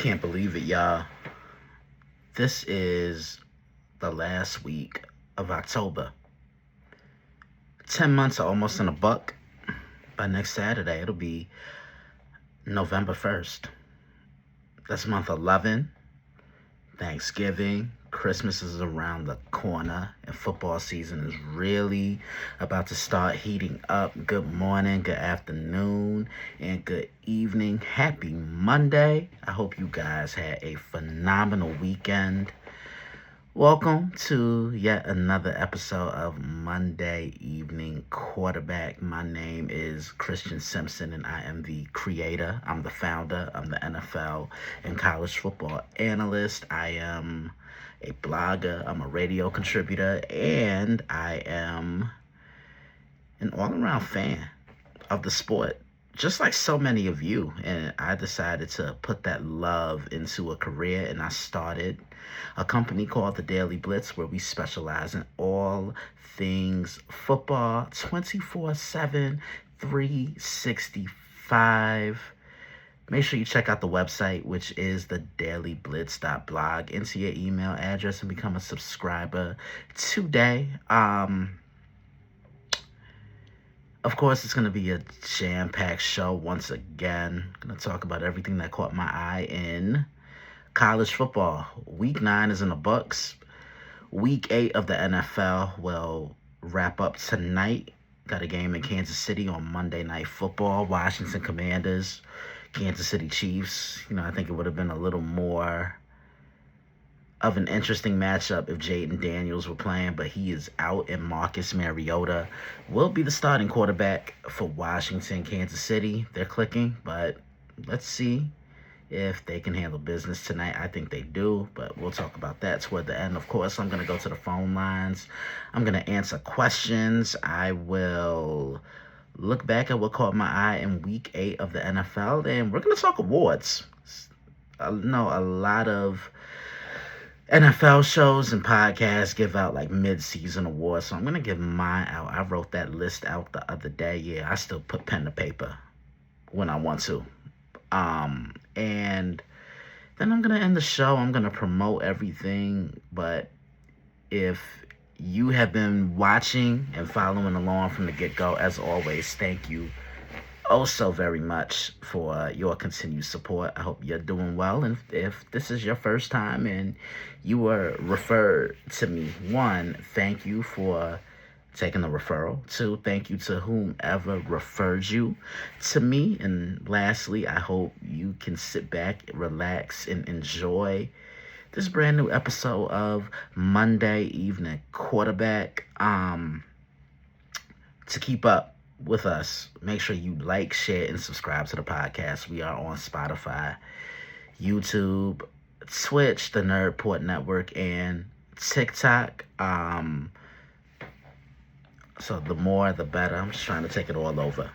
can't believe it, y'all. This is the last week of October. 10 months are almost in a buck. By next Saturday, it'll be November 1st. That's month 11. Thanksgiving, Christmas is around the corner, and football season is really about to start heating up. Good morning, good afternoon, and good evening. Happy Monday. I hope you guys had a phenomenal weekend. Welcome to yet another episode of Monday Evening Quarterback. My name is Christian Simpson, and I am the creator. I'm the founder. I'm the NFL and college football analyst. I am a blogger. I'm a radio contributor, and I am an all-around fan of the sport, just like so many of you. And I decided to put that love into a career, and I started a company called The Daily Blitz, where we specialize in all things football 24/7, 365. Make sure you check out the website, which is thedailyblitz.blog. Enter your email address and become a subscriber today. Of course, it's going to be a jam-packed show once again. I'm going to talk about everything that caught my eye in college football. Week 9 is in the books. Week 8 of the NFL will wrap up tonight. Got a game in Kansas City on Monday Night Football. Washington Commanders, Kansas City Chiefs. I think it would have been a little more of an interesting matchup if Jaden Daniels were playing, but he is out, and Marcus Mariota will be the starting quarterback for Washington. Kansas City, they're clicking, but let's see if they can handle business tonight. I think they do, but we'll talk about that toward the end. Of course, I'm going to go to the phone lines. I'm going to answer questions. I will look back at what caught my eye in Week 8 of the NFL, and we're going to talk awards. I know a lot of NFL shows and podcasts give out like mid-season awards, so I'm going to give mine out. I wrote that list out the other day. Yeah, I still put pen to paper when I want to. And then I'm going to end the show. I'm going to promote everything, but if you have been watching and following along from the get-go, as always, thank you so very much for your continued support. I hope you're doing well. And if this is your first time and you were referred to me, 1, thank you for taking the referral. 2, thank you to whomever referred you to me. And lastly, I hope you can sit back, relax, and enjoy this brand new episode of Monday Evening Quarterback. To keep up with us, make sure you like, share, and subscribe to the podcast. We are on Spotify, YouTube, Twitch, the Nerdport Network, and TikTok. So the more, the better. I'm just trying to take it all over.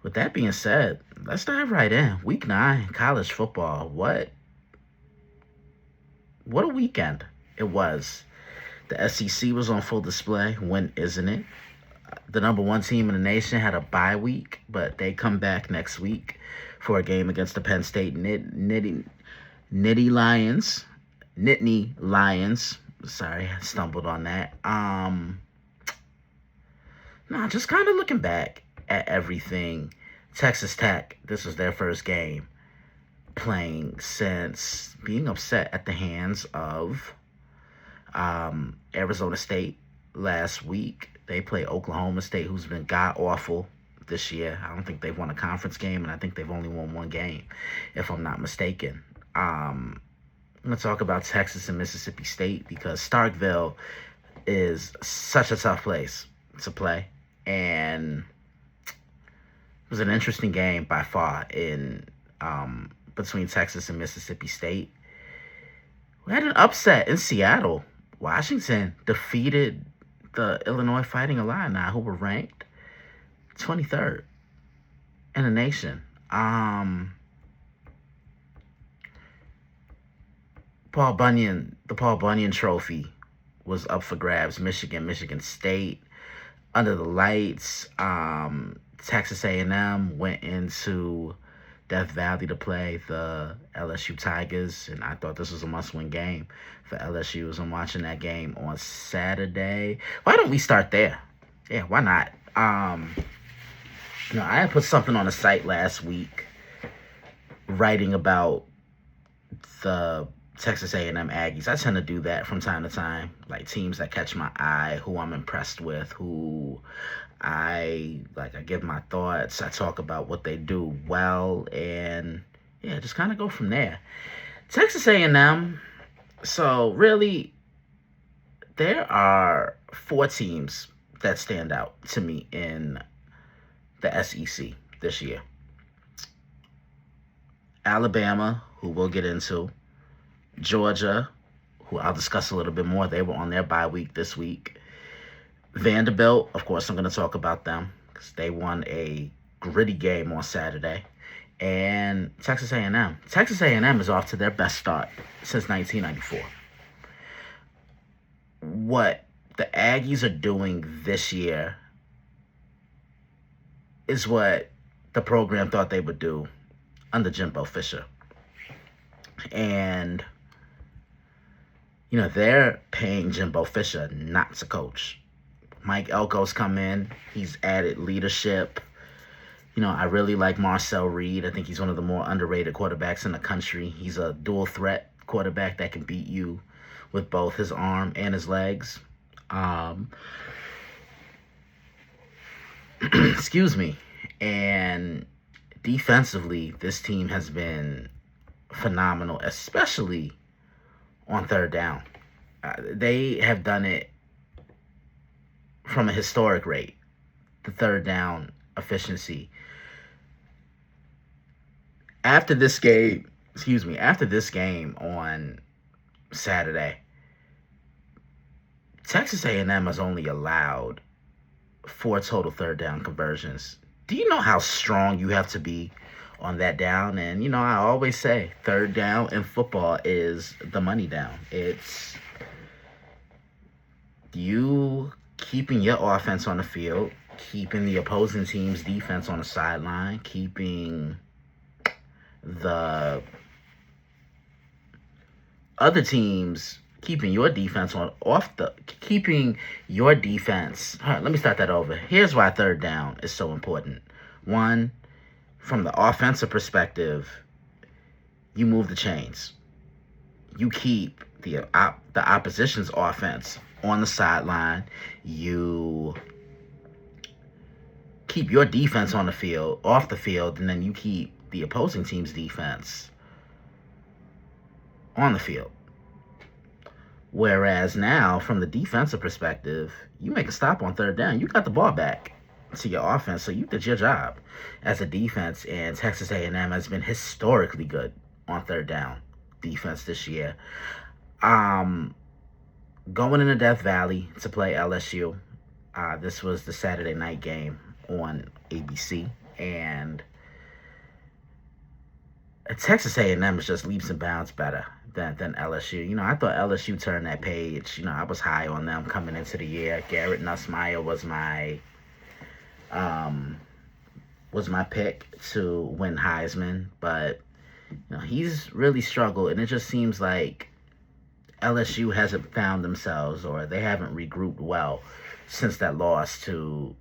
With that being said, let's dive right in. Week 9, college football. What a weekend it was. The SEC was on full display. When isn't it? The number 1 team in the nation had a bye week, but they come back next week for a game against the Penn State Nittany Lions. Sorry, I stumbled on that. Just kind of looking back at everything. Texas Tech, this was their first game playing since being upset at the hands of Arizona State last week. They play Oklahoma State, who's been god-awful this year. I don't think they've won a conference game, and I think they've only won 1 game, if I'm not mistaken. I'm going to talk about Texas and Mississippi State because Starkville is such a tough place to play, and it was an interesting game by far in between Texas and Mississippi State. We had an upset in Seattle. Washington defeated the Illinois Fighting Illini, who were ranked 23rd in the nation. The Paul Bunyan Trophy was up for grabs. Michigan State, under the lights. Texas A&M went into Death Valley to play the LSU Tigers, and I thought this was a must-win game for LSU. As I'm watching that game on Saturday. Why don't we start there? Yeah, why not? I had put something on the site last week writing about the Texas A&M Aggies. I tend to do that from time to time, like teams that catch my eye, who I'm impressed with, who I give my thoughts. I talk about what they do well, and yeah, just kind of go from there. Texas A&M. So really, there are 4 teams that stand out to me in the SEC this year. Alabama, who we'll get into. Georgia, who I'll discuss a little bit more. They were on their bye week this week. Vanderbilt, of course, I'm going to talk about them because they won a gritty game on Saturday. And Texas A&M. Texas A&M is off to their best start since 1994. What the Aggies are doing this year is what the program thought they would do under Jimbo Fisher. And, they're paying Jimbo Fisher not to coach. Mike Elko's come in. He's added leadership. I really like Marcel Reed. I think he's one of the more underrated quarterbacks in the country. He's a dual threat quarterback that can beat you with both his arm and his legs. Excuse me. And defensively, this team has been phenomenal, especially on third down. They have done it from a historic rate, the third down efficiency. After this game on Saturday, Texas A&M has only allowed 4 total third down conversions. Do you know how strong you have to be on that down? And, I always say third down in football is the money down. It's you keeping your offense on the field, keeping the opposing team's defense on the sideline, keeping the other teams, keeping your defense keeping your defense. All right, let me start that over. Here's why third down is so important. 1, from the offensive perspective, you move the chains. You keep the opposition's offense on the sideline. You keep your defense off the field, and then you keep the opposing team's defense on the field. Whereas now, from the defensive perspective, you make a stop on third down, you got the ball back to your offense, so you did your job as a defense. And Texas A&M has been historically good on third down defense this year. Going into Death Valley to play LSU. This was the Saturday night game on ABC, and Texas A&M is just leaps and bounds better than LSU. I thought LSU turned that page. I was high on them coming into the year. Garrett Nussmeier was my pick to win Heisman, but he's really struggled, and it just seems like LSU hasn't found themselves, or they haven't regrouped well since that loss to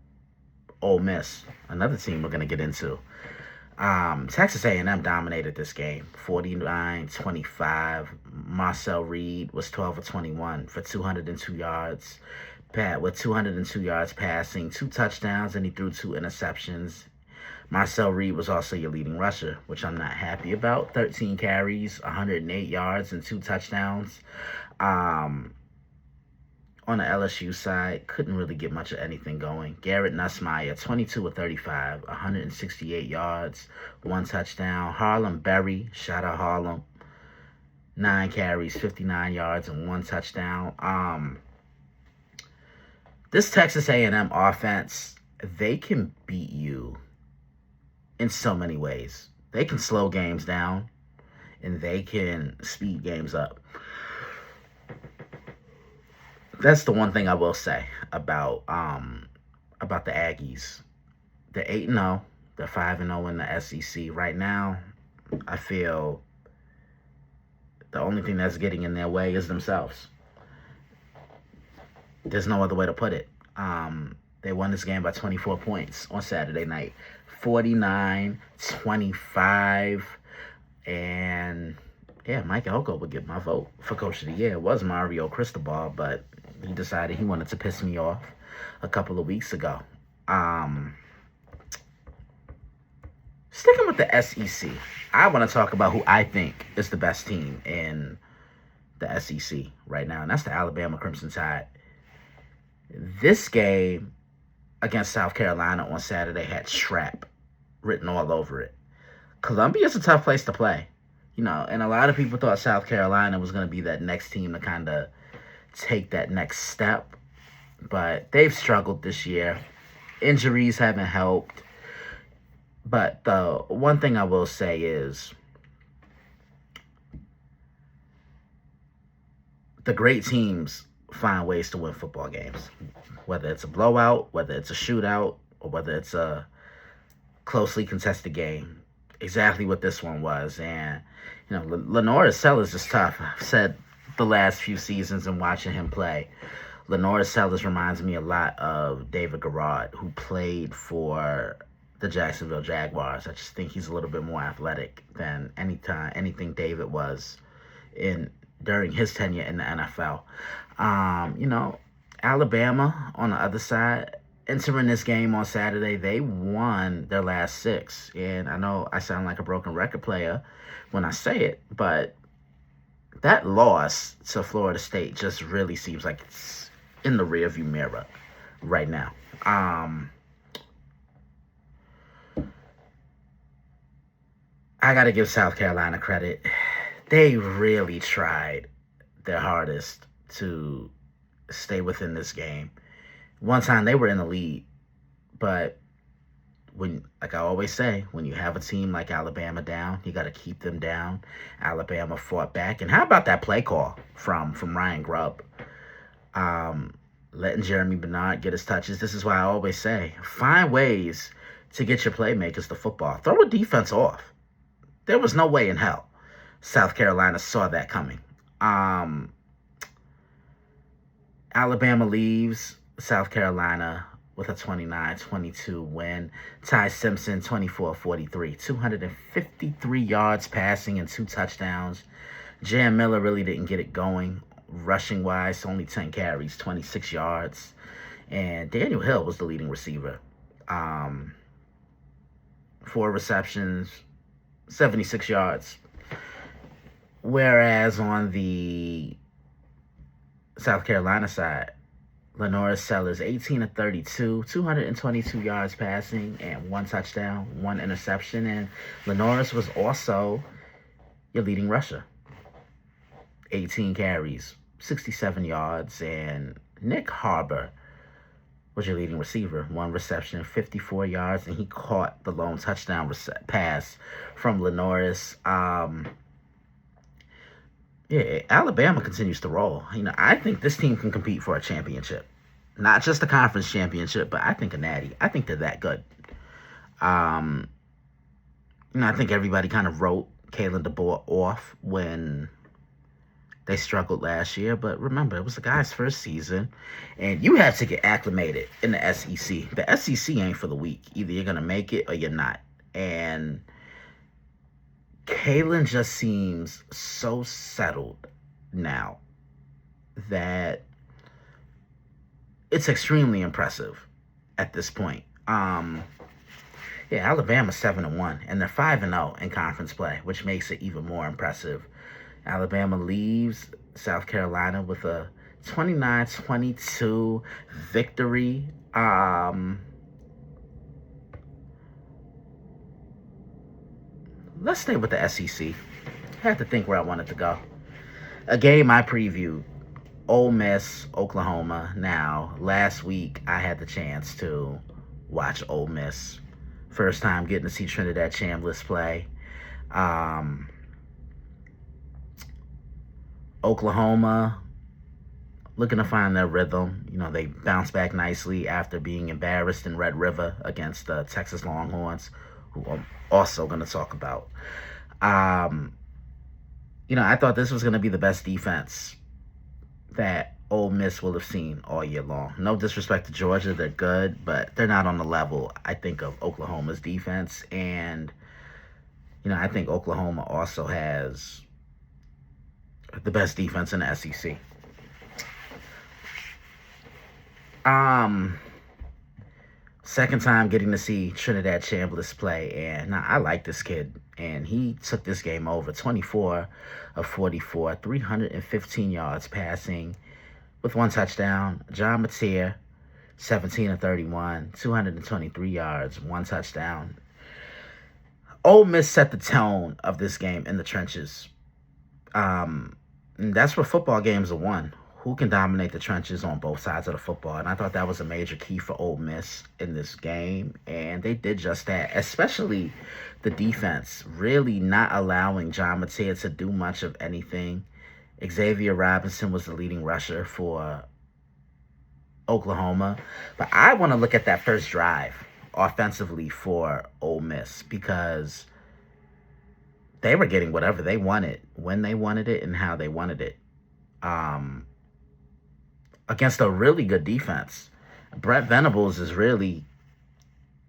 Ole Miss, another team we're going to get into. Texas A&M dominated this game, 49-25. Marcel Reed was 12 of 21 for 202 yards, with 202 yards passing, 2 touchdowns, and he threw 2 interceptions. Marcel Reed was also your leading rusher, which I'm not happy about. 13 carries, 108 yards, and 2 touchdowns. On the LSU side, couldn't really get much of anything going. Garrett Nussmeier, 22 of 35, 168 yards, 1 touchdown. Harlem Berry, shout out Harlem, 9 carries, 59 yards, and 1 touchdown. This Texas A&M offense, they can beat you in so many ways. They can slow games down, and they can speed games up. That's the one thing I will say about the Aggies. They're 8-0. They're 5-0 in the SEC. Right now, I feel the only thing that's getting in their way is themselves. There's no other way to put it. They won this game by 24 points on Saturday night. 49-25. And, yeah, Mike Elko would get my vote for Coach of the Year. It was Mario Cristobal, but he decided he wanted to piss me off a couple of weeks ago. Sticking with the SEC, I want to talk about who I think is the best team in the SEC right now, and that's the Alabama Crimson Tide. This game against South Carolina on Saturday had Shrap written all over it. Columbia is a tough place to play, and a lot of people thought South Carolina was going to be that next team to kind of take that next step, but they've struggled this year. Injuries haven't helped. But the one thing I will say is the great teams find ways to win football games, whether it's a blowout, whether it's a shootout, or whether it's a closely contested game. Exactly what this one was. And, LaNorris Sellers is tough. I've said the last few seasons and watching him play, LaNorris Sellers reminds me a lot of David Garrard, who played for the Jacksonville Jaguars. I just think he's a little bit more athletic than anything David was during his tenure in the NFL. Alabama on the other side, entering this game on Saturday, they won their last 6. And I know I sound like a broken record player when I say it, but that loss to Florida State just really seems like it's in the rearview mirror right now. I got to give South Carolina credit. They really tried their hardest to stay within this game. One time they were in the lead, but like I always say, when you have a team like Alabama down, you got to keep them down. Alabama fought back. And how about that play call from Ryan Grubb? Letting Jeremy Bernard get his touches. This is why I always say, find ways to get your playmakers the football. Throw a defense off. There was no way in hell South Carolina saw that coming. Alabama leaves South Carolina with a 29-22 win. Ty Simpson, 24-43. 253 yards passing and 2 touchdowns. Jam Miller really didn't get it going. Rushing-wise, only 10 carries, 26 yards. And Daniel Hill was the leading receiver. 4 receptions, 76 yards. Whereas on the South Carolina side, LaNorris Sellers, 18-32, 222 yards passing, and 1 touchdown, 1 interception. And LaNorris was also your leading rusher. 18 carries, 67 yards. And Nick Harbor was your leading receiver. 1 reception, 54 yards, and he caught the lone touchdown pass from LaNorris. Alabama continues to roll. I think this team can compete for a championship. Not just a conference championship, but I think a natty. I think they're that good. I think everybody kind of wrote Kalen DeBoer off when they struggled last year. But remember, it was the guy's first season, and you have to get acclimated in the SEC. The SEC ain't for the weak. Either you're going to make it or you're not. And Kalen just seems so settled now that it's extremely impressive at this point. Alabama's 7-1, and they're 5-0 in conference play, which makes it even more impressive. Alabama leaves South Carolina with a 29-22 victory. Let's stay with the SEC. I had to think where I wanted to go. A game I previewed, Ole Miss, Oklahoma. Now, last week I had the chance to watch Ole Miss. First time getting to see Trinidad Chambliss play. Oklahoma looking to find their rhythm. You know, they bounced back nicely after being embarrassed in Red River against the Texas Longhorns, who I'm also going to talk about. Um, I thought this was going to be the best defense that Ole Miss will have seen all year long. No disrespect to Georgia, they're good, but they're not on the level, I think, of Oklahoma's defense. And, I think Oklahoma also has the best defense in the SEC. Second time getting to see Trinidad Chambliss play, and I like this kid. And he took this game over 24 of 44, 315 yards passing with one touchdown. John Mateer, 17 of 31, 223 yards, one touchdown. Ole Miss set the tone of this game in the trenches. And that's where football games are won. Who can dominate the trenches on both sides of the football? And I thought that was a major key for Ole Miss in this game. And they did just that, especially the defense, really not allowing John Mateer to do much of anything. Xavier Robinson was the leading rusher for Oklahoma. But I want to look at that first drive offensively for Ole Miss, because they were getting whatever they wanted, when they wanted it, and how they wanted it. Against a really good defense. Brent Venables is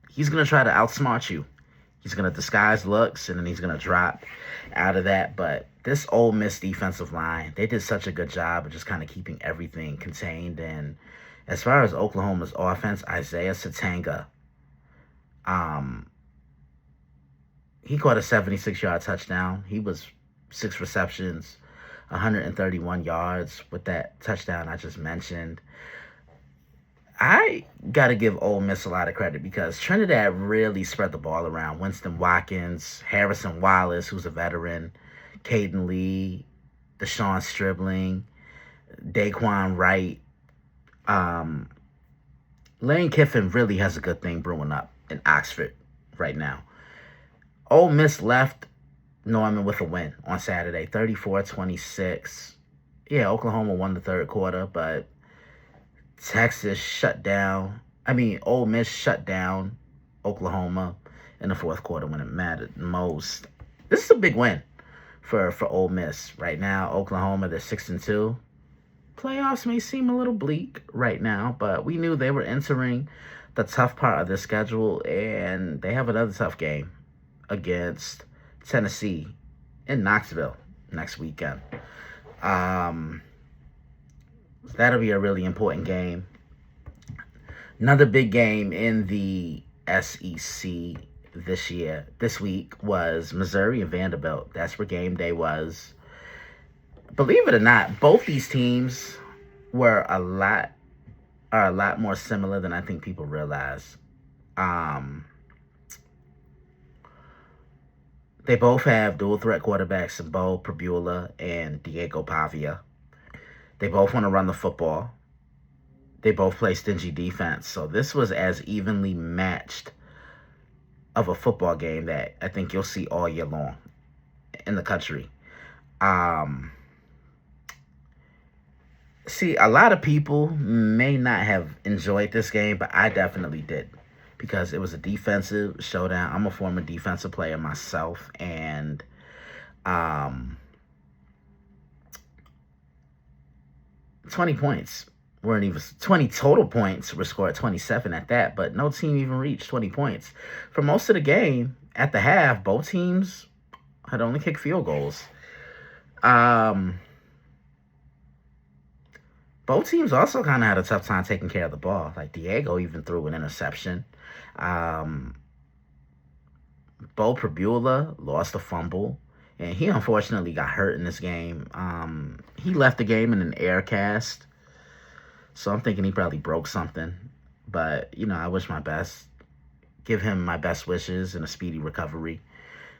he's going to try to outsmart you. He's going to disguise looks, and then he's going to drop out of that. But this Ole Miss defensive line, they did such a good job of just kind of keeping everything contained. And as far as Oklahoma's offense, Isaiah Satanga, he caught a 76-yard touchdown. He was 6 receptions, 131 yards with that touchdown I just mentioned. I got to give Ole Miss a lot of credit, because Trinidad really spread the ball around. Winston Watkins, Harrison Wallace, who's a veteran, Caden Lee, Deshaun Stribling, Daquan Wright. Lane Kiffin really has a good thing brewing up in Oxford right now. Ole Miss left Norman with a win on Saturday, 34-26. Yeah, Oklahoma won the third quarter, but Ole Miss shut down Oklahoma in the fourth quarter when it mattered most. This is a big win for Ole Miss right now. Oklahoma, they're 6-2. Playoffs may seem a little bleak right now, but we knew they were entering the tough part of their schedule, and they have another tough game against Tennessee in Knoxville next weekend. That'll be a really important game. Another big game in the SEC this week was Missouri and Vanderbilt. That's where game day was. Believe it or not, both these teams are a lot more similar than I think people realize. They both have dual threat quarterbacks in Bo Pribula and Diego Pavia. They both want to run the football. They both play stingy defense. So this was as evenly matched of a football game that I think you'll see all year long in the country. See, a lot of people may not have enjoyed this game, but I definitely did, because it was a defensive showdown. I'm a former defensive player myself, and 20 points weren't even 20 total points were scored, 27 at that, but no team even reached 20 points. For most of the game, at the half, both teams had only kicked field goals. Both teams also kind of had a tough time taking care of the ball. Like, Diego even threw an interception. Bo Pribula lost a fumble, and he unfortunately got hurt in this game. He left the game in an air cast, so I'm thinking he probably broke something. But, I wish my best. Give him my best wishes and a speedy recovery.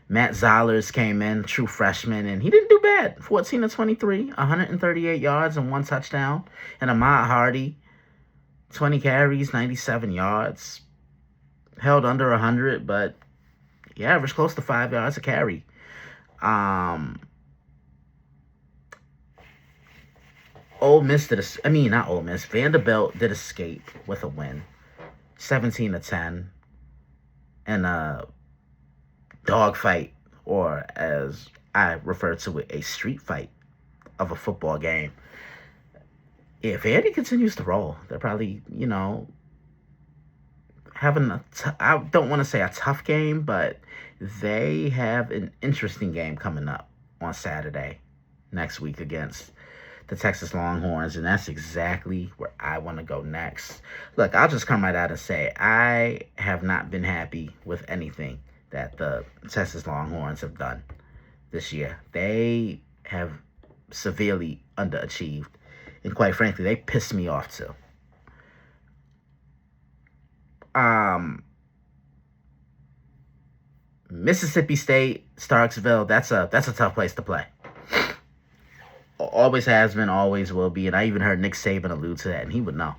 Matt Zollers came in, true freshman, and he didn't do bad. 14-23, 138 yards and one touchdown. And Ahmad Hardy, 20 carries, 97 yards. Held under 100, but he averaged close to 5 yards a carry. Ole Miss did I mean, not Ole Miss. Vanderbilt did escape with a win, 17-10, in a dogfight, or as I refer to it, a street fight of a football game. If Vandy continues to roll, they're probably, having I don't want to say a tough game, but they have an interesting game coming up on Saturday next week against the Texas Longhorns, and that's exactly where I want to go next. Look, I'll just come right out and say I have not been happy with anything that the Texas Longhorns have done this year. They have severely underachieved, and quite frankly, they pissed me off too. Mississippi State, Starksville, that's a tough place to play. Always has been, always will be, and I even heard Nick Saban allude to that, and he would know.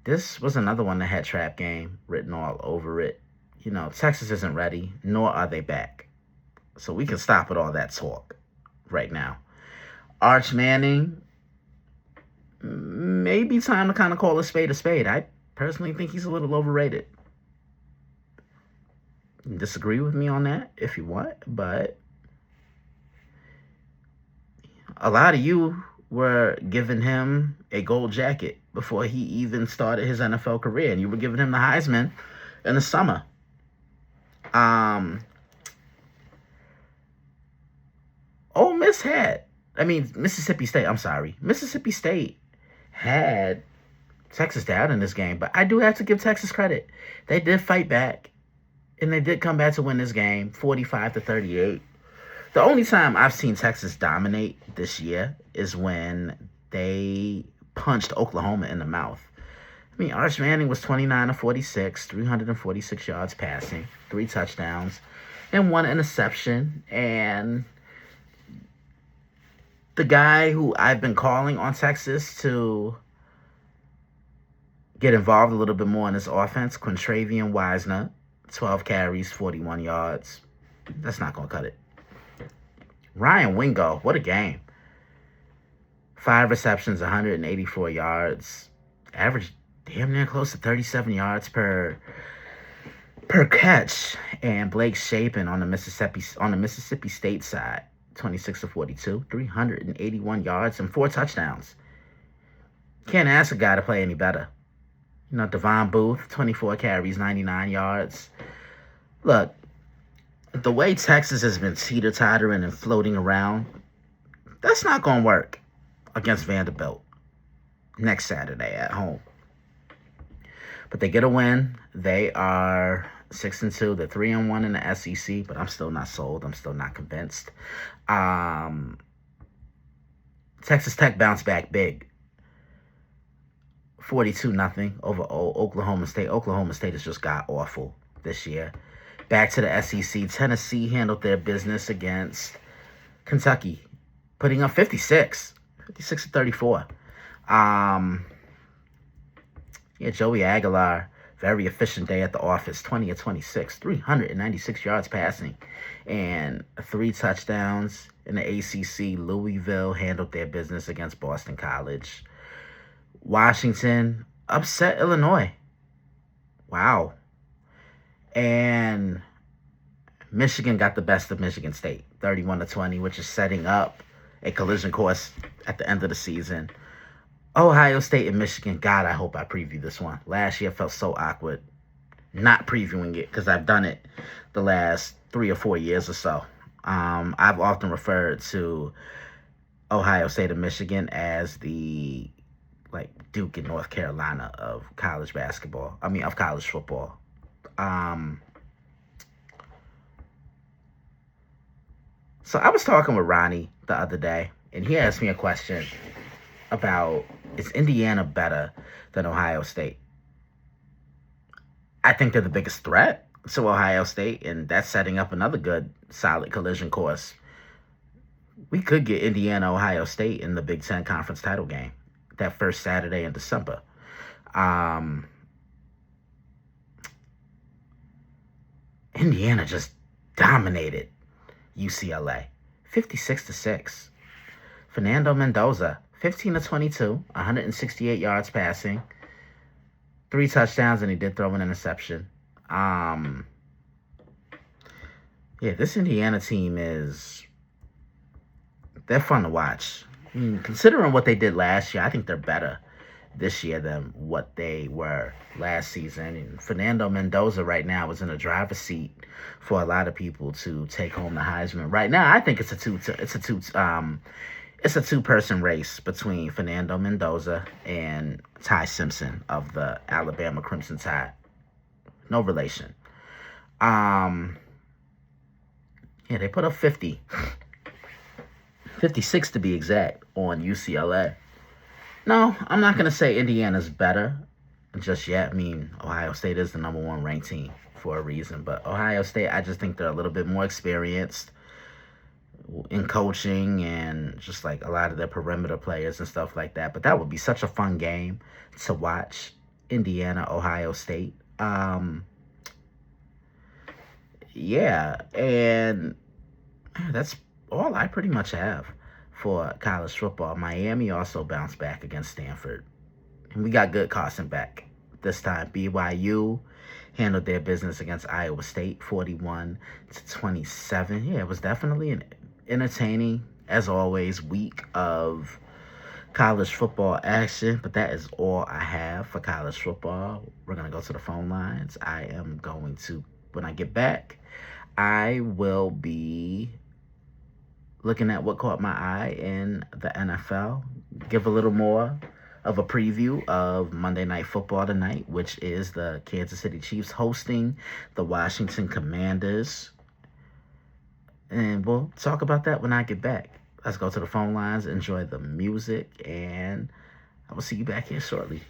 This was another one that had trap game written all over it. Texas isn't ready, nor are they back. So we can stop with all that talk right now. Arch Manning, maybe time to kind of call a spade a spade. I personally think he's a little overrated. Disagree with me on that if you want, but a lot of you were giving him a gold jacket before he even started his NFL career, and you were giving him the Heisman in the summer. Mississippi State had Texas down in this game, but I do have to give Texas credit. They did fight back, and they did come back to win this game, 45-38. The only time I've seen Texas dominate this year is when they punched Oklahoma in the mouth. Arch Manning was 29-46, 346 yards passing, 3 touchdowns, and 1 interception. And the guy who I've been calling on Texas to get involved a little bit more in this offense, Quintravian Wisner, 12 carries, 41 yards. That's not going to cut it. Ryan Wingo, what a game. 5 receptions, 184 yards. Average damn near close to 37 yards per catch. And Blake Shapen on the Mississippi State side, 26-42, 381 yards and 4 touchdowns. Can't ask a guy to play any better. Devon Booth, 24 carries, 99 yards. Look, the way Texas has been teeter-tottering and floating around, that's not going to work against Vanderbilt next Saturday at home. But they get a win. They are 6-2. They're 3-1 in the SEC, but I'm still not sold. I'm still not convinced. Texas Tech bounced back big. 42-0 over Oklahoma State. Oklahoma State has just got awful this year. Back to the SEC. Tennessee handled their business against Kentucky, putting up 56-34. Joey Aguilar, very efficient day at the office, 20-26, 396 yards passing, and 3 touchdowns. In the ACC, Louisville handled their business against Boston College. Washington upset Illinois. Wow. And Michigan got the best of Michigan State, 31-20, which is setting up a collision course at the end of the season. Ohio State and Michigan. God, I hope I preview this one. Last year felt so awkward not previewing it because I've done it the last 3 or 4 years or so. I've often referred to Ohio State and Michigan as the Duke and North Carolina of college basketball. Of college football. So I was talking with Ronnie the other day, and he asked me a question about, is Indiana better than Ohio State? I think they're the biggest threat to Ohio State, and that's setting up another good, solid collision course. We could get Indiana, Ohio State in the Big Ten Conference title game that first Saturday in December. Indiana just dominated UCLA, 56-6. Fernando Mendoza, 15 to 22, 168 yards passing, 3 touchdowns, and he did throw an interception. Yeah, this Indiana team they're fun to watch. I mean, considering what they did last year, I think they're better this year than what they were last season. And Fernando Mendoza right now is in the driver's seat for a lot of people to take home the Heisman. Right now, I think it's a two-person race between Fernando Mendoza and Ty Simpson of the Alabama Crimson Tide. No relation. Yeah, they put up 56 to be exact, on UCLA. No, I'm not going to say Indiana's better just yet. I mean, Ohio State is the number 1 ranked team for a reason. But Ohio State, I just think they're a little bit more experienced in coaching and just like a lot of their perimeter players and stuff like that. But that would be such a fun game to watch. Indiana, Ohio State. Yeah, and that's all I pretty much have for college football. Miami also bounced back against Stanford. And we got good Carson back this time. BYU handled their business against Iowa State, 41 to 27. Yeah, it was definitely an entertaining, as always, week of college football action. But that is all I have for college football. We're going to go to the phone lines. When I get back, I will be looking at what caught my eye in the NFL, give a little more of a preview of Monday Night Football tonight, which is the Kansas City Chiefs hosting the Washington Commanders. And we'll talk about that when I get back. Let's go to the phone lines, enjoy the music, and I will see you back here shortly.